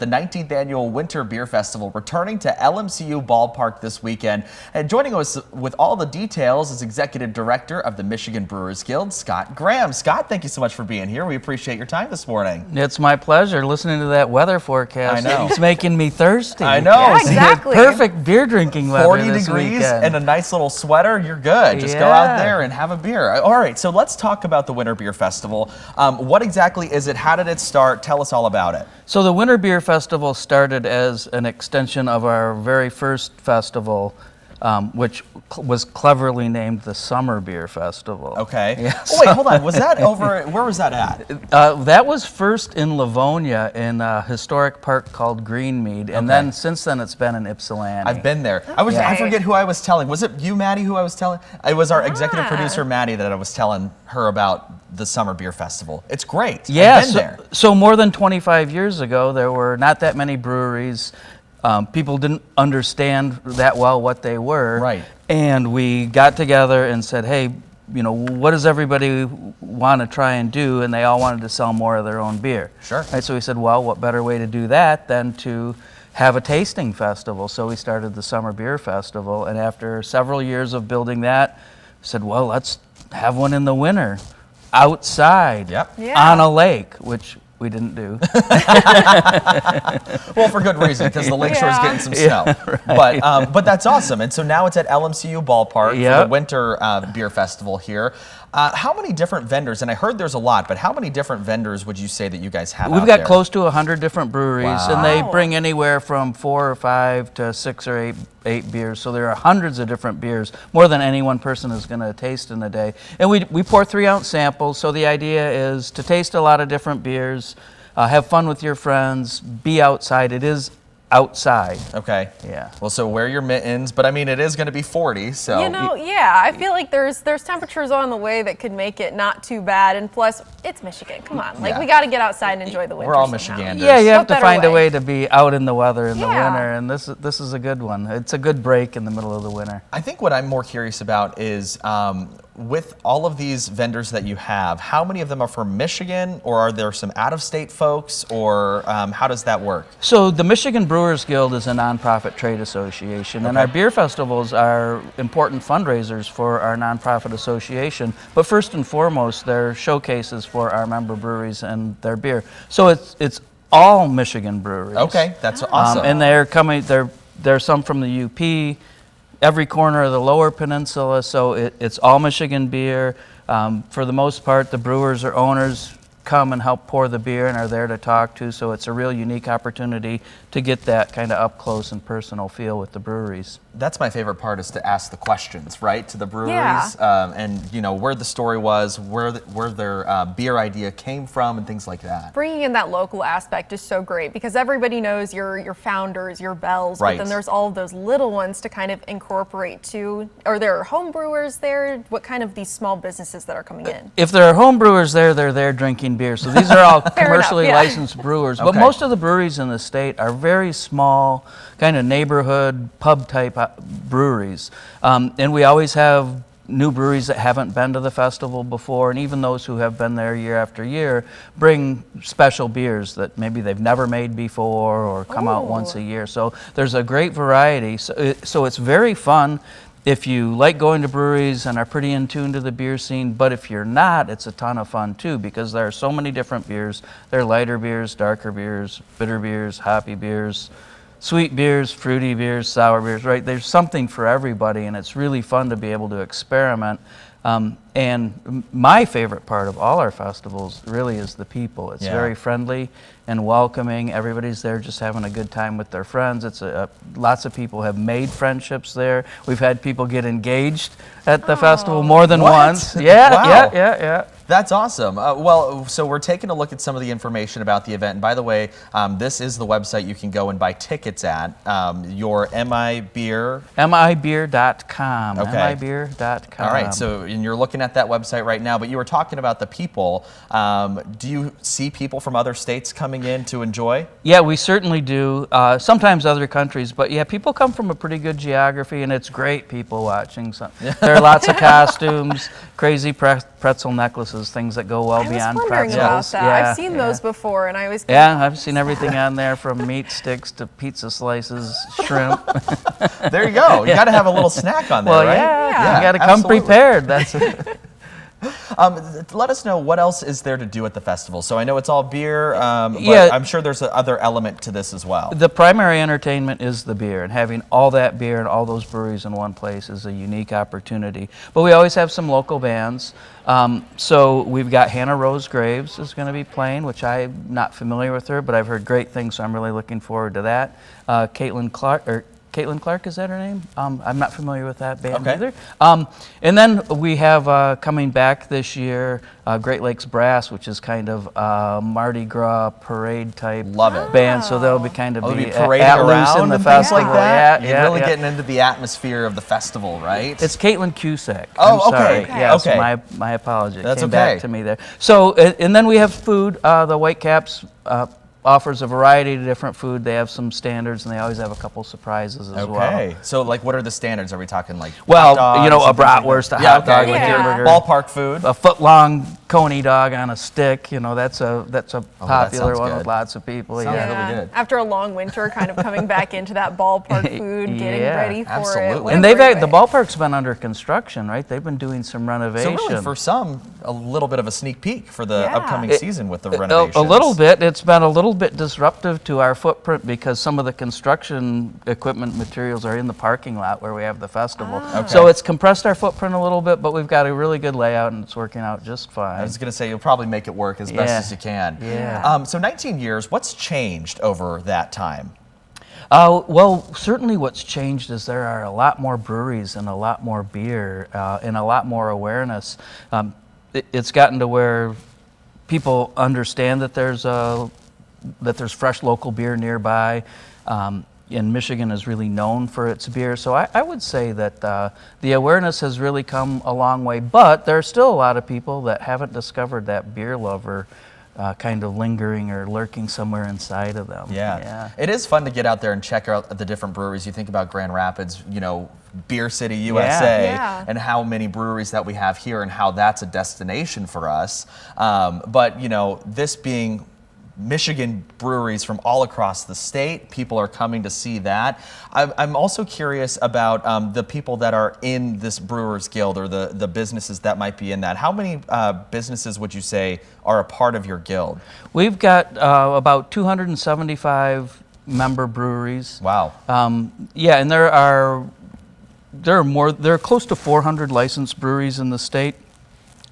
The 19th annual Winter Beer Festival returning to LMCU Ballpark this weekend. And joining us with all the details is Executive Director of the Michigan Brewers Guild, Scott Graham. Scott, thank you so much for being here. We appreciate your time this morning. It's my pleasure. Listening to that weather forecast, I know. It's making me thirsty. I know. Yeah, exactly. Perfect beer drinking weather 40 this degrees weekend. and a nice little sweater, you're good. Just go out there and have a beer. All right, so let's talk about the Winter Beer Festival. What exactly is it? How did it start? Tell us all about it. So the Winter Beer Festival started as an extension of our very first festival, which was cleverly named the Summer Beer Festival. Okay. Yeah, oh, wait, hold on. Was that over? Where was that at? That was first in Livonia in a historic park called Greenmead, and then since then it's been in Ypsilanti. I've been there. I forget who I was telling. Was it you, Maddie, who I was telling? It was our executive producer, Maddie, that I was telling her about the Summer Beer Festival. It's great. Yeah, I've been there. So more than 25 years ago, there were not that many breweries. People didn't understand that well what they were. Right. And we got together and said, hey, you know, what does everybody want to try and do? And they all wanted to sell more of their own beer. Sure. Right, so we said, well, what better way to do that than to have a tasting festival? So we started the Summer Beer Festival. And after several years of building that, we said, well, let's have one in the winter, outside, on a lake, which we didn't do. Well, for good reason, because the lakeshore is getting some snow. But that's awesome. And so now it's at LMCU Ballpark for the Winter Beer Festival here. How many different vendors, and I heard there's a lot, but how many different vendors would you say that you guys have We've out got there? close to 100 different breweries, and they bring anywhere from 4 or 5 to 6 or 8 beers. So there are hundreds of different beers, more than any one person is going to taste in a day. And we pour 3-ounce samples, so the idea is to taste a lot of different beers, have fun with your friends, be outside. It is outside. Okay. Yeah. Well, so wear your mittens, but I mean, it is going to be 40, so. You know, yeah, I feel like there's temperatures on the way that could make it not too bad, and plus, it's Michigan. Come on, like we got to get outside and enjoy the winter. We're all somehow. Michiganders. Yeah, you have to better find a way? way to be out in the weather in the winter, and this is a good one. It's a good break in the middle of the winter. I think what I'm more curious about is with all of these vendors that you have, how many of them are from Michigan, or are there some out-of-state folks, or how does that work? So the Michigan Brewers Guild is a nonprofit trade association, and our beer festivals are important fundraisers for our nonprofit association. But first and foremost, they're showcases for our member breweries and their beer. So it's all Michigan breweries. Okay, that's awesome. And they're coming. There's some from the UP. Every corner of the Lower Peninsula, so it's all Michigan beer. For the most part, the brewers or owners come and help pour the beer and are there to talk to, so it's a real unique opportunity to get that kind of up close and personal feel with the breweries. That's my favorite part, is to ask the questions, right, to the breweries, and you know where the story was, where their beer idea came from, and things like that. Bringing in that local aspect is so great because everybody knows your founders, your Bells, but then there's all of those little ones to kind of incorporate too. Are there home brewers there? What kind of these small businesses that are coming in? If there are home brewers there, they're there drinking beer. So these are all commercially licensed brewers. But most of the breweries in the state are very small, kind of neighborhood pub type breweries. And we always have new breweries that haven't been to the festival before, and even those who have been there year after year bring special beers that maybe they've never made before or come out once a year. So there's a great variety. So it's very fun if you like going to breweries and are pretty in tune to the beer scene. But if you're not, it's a ton of fun too, because there are so many different beers. There are lighter beers, darker beers, bitter beers, hoppy beers, sweet beers, fruity beers, sour beers, right? There's something for everybody, and it's really fun to be able to experiment. And my favorite part of all our festivals really is the people. It's very friendly and welcoming. Everybody's there just having a good time with their friends. It's lots of people have made friendships there. We've had people get engaged at the festival more than once. Yeah. That's awesome. Well, so we're taking a look at some of the information about the event. And by the way, this is the website you can go and buy tickets at. Your MIBeer. MIBeer.com. Okay. MIBeer.com. All right. So and you're looking at that website right now, but you were talking about the people. Do you see people from other states coming in to enjoy? Yeah, we certainly do. Sometimes other countries, but yeah, people come from a pretty good geography, and it's great people watching. So, there are lots of costumes, crazy pretzel necklaces, things that go well beyond pretzels. I was wondering about that. Yeah, I've seen those before, and I was I've seen everything on there from meat sticks to pizza slices, shrimp. There you go. You got to have a little snack on there, right? Yeah, you got to come prepared. That's it. Let us know what else is there to do at the festival. So I know it's all beer, but I'm sure there's another element to this as well. The primary entertainment is the beer, and having all that beer and all those breweries in one place is a unique opportunity. But we always have some local bands. So we've got Hannah Rose Graves is going to be playing, which I'm not familiar with her, but I've heard great things, so I'm really looking forward to that. Caitlin Clark, is that her name? I'm not familiar with that band either. And then we have coming back this year, Great Lakes Brass, which is kind of Mardi Gras parade type band. So they'll be kind of be parading around in the festival. Like that. You're really getting into the atmosphere of the festival, right? It's Caitlin Cusack. Oh, I'm sorry. Yes, my apologies. That's Came back to me there. So, and then we have food. The Whitecaps offers a variety of different food. They have some standards, and they always have a couple surprises as well. Okay. So, like, what are the standards? Are we talking like hot dogs, a bratwurst, a hot dog with your burger, ballpark food, a foot-long coney dog on a stick? That's a popular one with lots of people. Sounds really good. After a long winter, kind of coming back into that ballpark food, getting ready for it. And the ballpark's been under construction, right? They've been doing some renovation. So really, for some, a little bit of a sneak peek for the upcoming season with the renovations. A little bit. It's been a little bit disruptive to our footprint because some of the construction equipment materials are in the parking lot where we have the festival. So it's compressed our footprint a little bit, but we've got a really good layout and it's working out just fine. I was going to say, you'll probably make it work as best as you can. So 19 years, what's changed over that time? Well, certainly what's changed is there are a lot more breweries and a lot more beer and a lot more awareness. It's gotten to where people understand that there's fresh local beer nearby. And Michigan is really known for its beer. So I would say that the awareness has really come a long way, but there are still a lot of people that haven't discovered that beer lover kind of lingering or lurking somewhere inside of them. Yeah. It is fun to get out there and check out the different breweries. You think about Grand Rapids, Beer City, USA, and how many breweries that we have here and how that's a destination for us. But, this being Michigan breweries from all across the state. People are coming to see that. I'm also curious about the people that are in this Brewers Guild or the businesses that might be in that. How many businesses would you say are a part of your guild? We've got about 275 member breweries. Wow. And there are close to 400 licensed breweries in the state.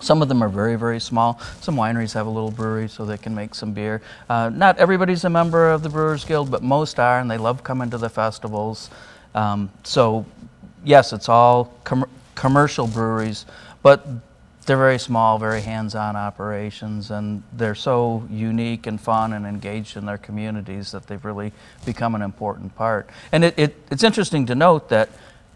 Some of them are very, very small. Some wineries have a little brewery so they can make some beer. Not everybody's a member of the Brewers Guild, but most are, and they love coming to the festivals. So, yes, it's all commercial breweries, but they're very small, very hands-on operations, and they're so unique and fun and engaged in their communities that they've really become an important part. And it's interesting to note that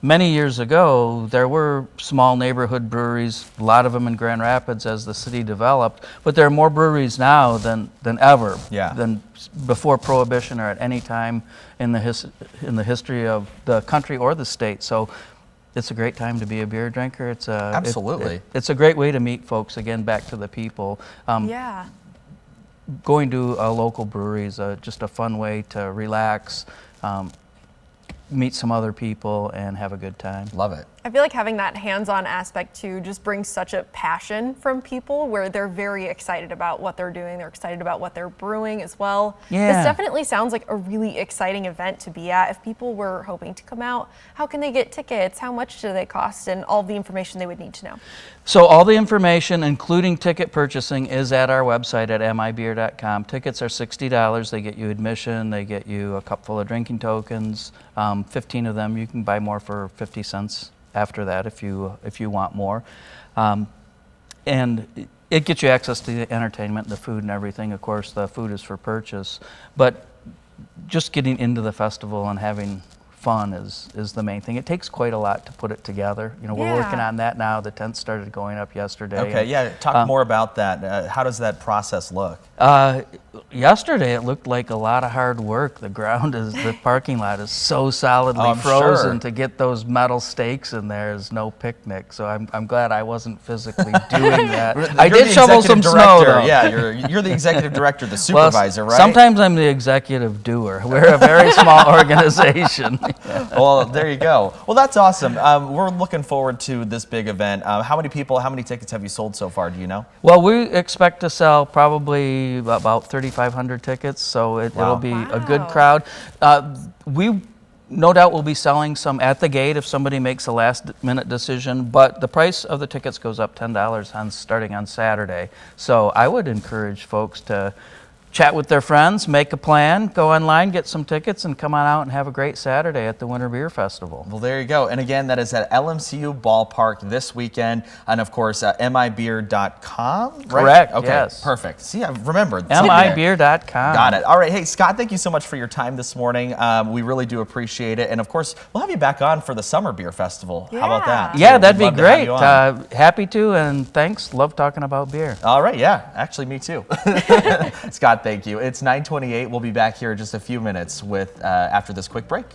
many years ago, there were small neighborhood breweries, a lot of them in Grand Rapids as the city developed, but there are more breweries now than ever, than before Prohibition or at any time in the history of the country or the state. So it's a great time to be a beer drinker. Absolutely. It's a great way to meet folks, again, back to the people. Going to a local brewery is just a fun way to relax, meet some other people, and have a good time. Love it. I feel like having that hands-on aspect too just brings such a passion from people where they're very excited about what they're doing. They're excited about what they're brewing as well. Yeah. This definitely sounds like a really exciting event to be at. If people were hoping to come out, how can they get tickets? How much do they cost? And all the information they would need to know. So all the information, including ticket purchasing, is at our website at mibeer.com. Tickets are $60. They get you admission. They get you a cup full of drinking tokens. 15 of them. You can buy more for 50 cents. After that, if you want more, and it gets you access to the entertainment, the food, and everything. Of course, the food is for purchase, but just getting into the festival and having fun is the main thing. It takes quite a lot to put it together. You know, we're working on that now. The tent started going up yesterday. Okay, yeah, talk more about that. How does that process look? Yesterday it looked like a lot of hard work. The parking lot is so solidly frozen. Sure. To get those metal stakes in there is no picnic. So I'm glad I wasn't physically doing that. I did shovel some snow though. Yeah, you're the executive director, the supervisor, right? Sometimes I'm the executive doer. We're a very small organization. Well, there you go. Well, that's awesome. We're looking forward to this big event. How many tickets have you sold so far? Do you know? Well, we expect to sell probably about 3,500 tickets, so it'll be a good crowd. We no doubt will be selling some at the gate if somebody makes a last-minute decision, but the price of the tickets goes up $10 starting on Saturday. So I would encourage folks to chat with their friends, make a plan, go online, get some tickets, and come on out and have a great Saturday at the Winter Beer Festival. Well, there you go. And again, that is at LMCU Ballpark this weekend. And of course, mibeer.com, right? Correct, okay, yes. Perfect. See, I've remembered. mibeer.com. Got it. All right. Hey, Scott, thank you so much for your time this morning. We really do appreciate it. And of course, we'll have you back on for the Summer Beer Festival. How about that? Yeah, that'd be great. Happy to, and thanks. Love talking about beer. All right. Yeah, actually, me too. Scott, thank you. It's 9:28. We'll be back here in just a few minutes with after this quick break.